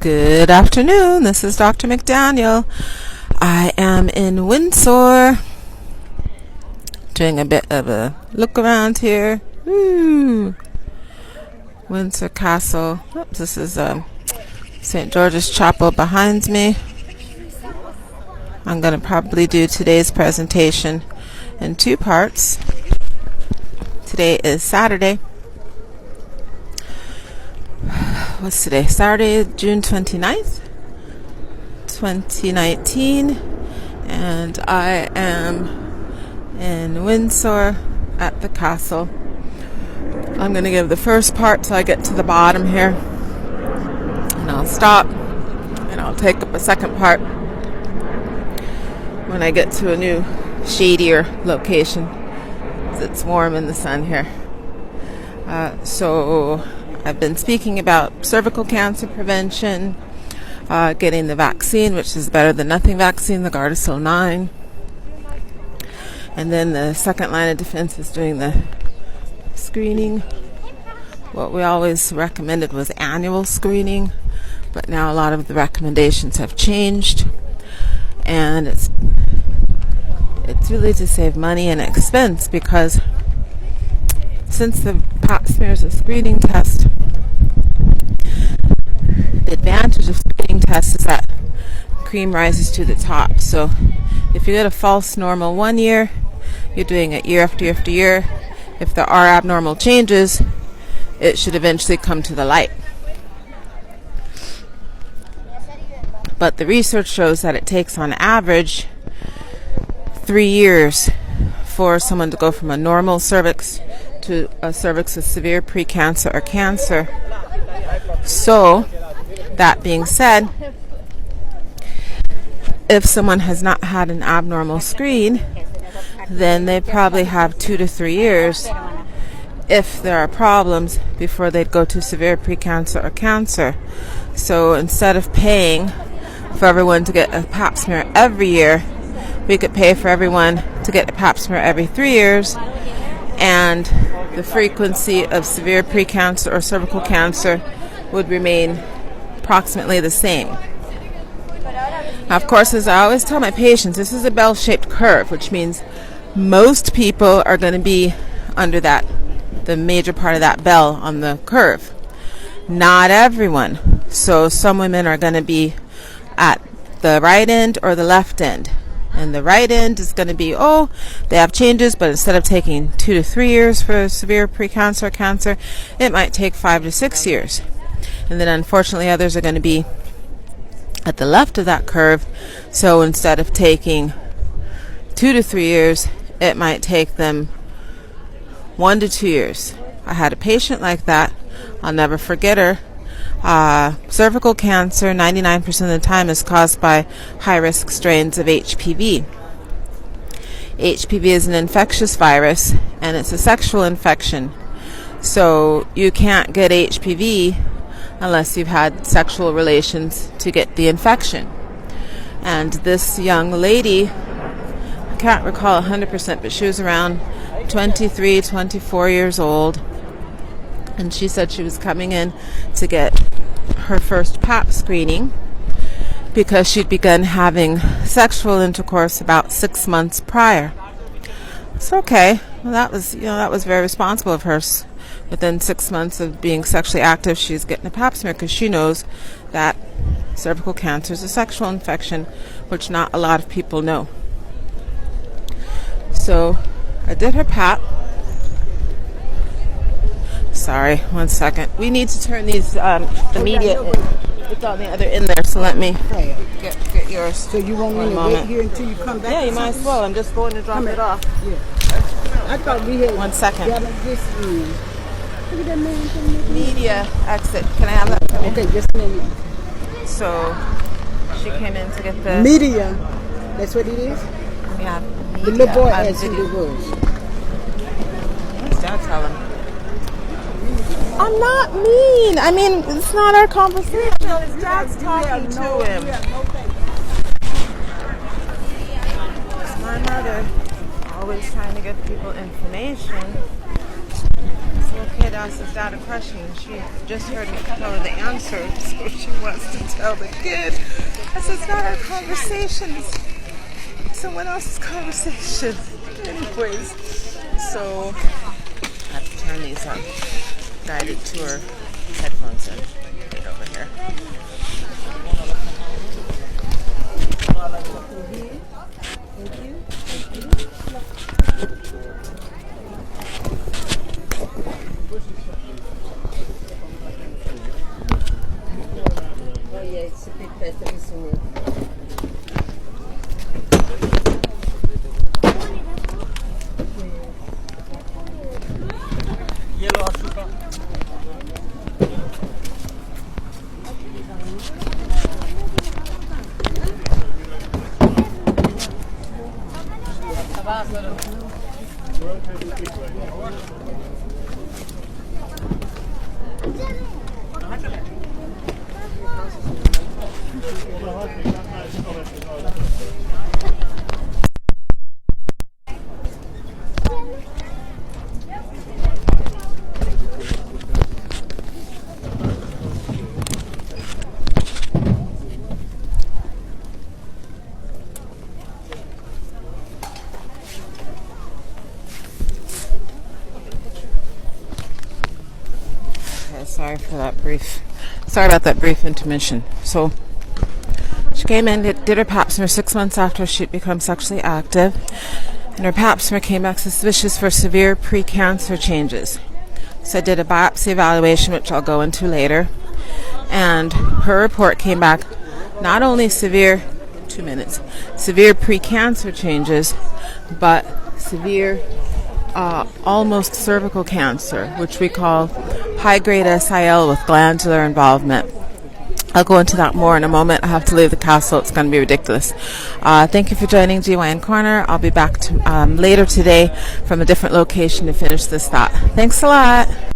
Good afternoon. This is Dr. McDaniel. I am in Windsor, doing a bit of a look around here. Windsor Castle. Oops, this is St. George's Chapel behind me. I'm going to probably do today's presentation in two parts. Today is Saturday. What's today? Saturday, June 29th, 2019. And I am in Windsor at the castle. I'm going to give the first part till I get to the bottom here. And I'll stop and I'll take up a second part when I get to a new shadier location. It's warm in the sun here. So I've been speaking about cervical cancer prevention, getting the vaccine, which is better than nothing vaccine, the Gardasil 9. And then the second line of defense is doing the screening. What we always recommended was annual screening, but now a lot of the recommendations have changed. And it's really to save money and expense, because since the PAP smear is a screening test, the advantage of screening tests is that cream rises to the top. So if you get a false normal 1 year, you're doing it year after year after year. If there are abnormal changes, it should eventually come to the light. But the research shows that it takes on average 3 years for someone to go from a normal cervix to a cervix with severe precancer or cancer. So, that being said, if someone has not had an abnormal screen, then they probably have 2 to 3 years, if there are problems, before they'd go to severe precancer or cancer. So instead of paying for everyone to get a PAP smear every year, we could pay for everyone to get a PAP smear every 3 years, and the frequency of severe precancer or cervical cancer would remain approximately the same. Now, of course, as I always tell my patients, this is a bell-shaped curve, which means most people are going to be under the major part of that bell on the curve. Not everyone. So some women are going to be at the right end or the left end. And the right end is going to be, they have changes, but instead of taking 2 to 3 years for severe precancer or cancer, it might take 5 to 6 years. And then unfortunately others are going to be at the left of that curve. So instead of taking 2 to 3 years, it might take them 1 to 2 years. I had a patient like that. I'll never forget her. Cervical cancer, 99% of the time, is caused by high-risk strains of HPV. HPV is an infectious virus, and it's a sexual infection. So you can't get HPV unless you've had sexual relations to get the infection. And this young lady, I can't recall 100%, but she was around 23, 24 years old. And she said she was coming in to get her first PAP screening because she'd begun having sexual intercourse about 6 months prior. It's okay. Well, that was very responsible of her. Within 6 months of being sexually active, she's getting a PAP smear because she knows that cervical cancer is a sexual infection, which not a lot of people know. So I did her PAP. Sorry, 1 second. We need to turn these, the media in. It's on the other end there, so let me get yours. So you want me to wait here until you come back? Yeah, you might as well. I'm just going to drop it off. Yeah. I thought we had 1 second. Look at that man from Media exit. Can I have that from you? Okay, just a minute. So, she came in to get the... Media. That's what it is? Yeah. The little boy asked who it was. What's Dad tell him? I'm not mean. I mean, it's not our conversation. His dad's talking to him. It's my mother always trying to give people information. It's kid asked his dad a question and she just heard him tell her the answer, so she wants to tell the kid. I said, it's not our conversation, it's someone else's conversation. Anyways, so I have to turn these guided tour headphones in right over here. Oh yeah, it's a bit better this one. Sorry about that brief intermission. So she came in, did her pap smear 6 months after she'd become sexually active, and her pap smear came back suspicious for severe precancer changes. So I did a biopsy evaluation, which I'll go into later, and her report came back not only severe precancer changes, but severe almost cervical cancer, which we call high-grade SIL with glandular involvement. I'll go into that more in a moment. I have to leave the castle. It's going to be ridiculous. Thank you for joining GYN Corner. I'll be back later today from a different location to finish this thought. Thanks a lot.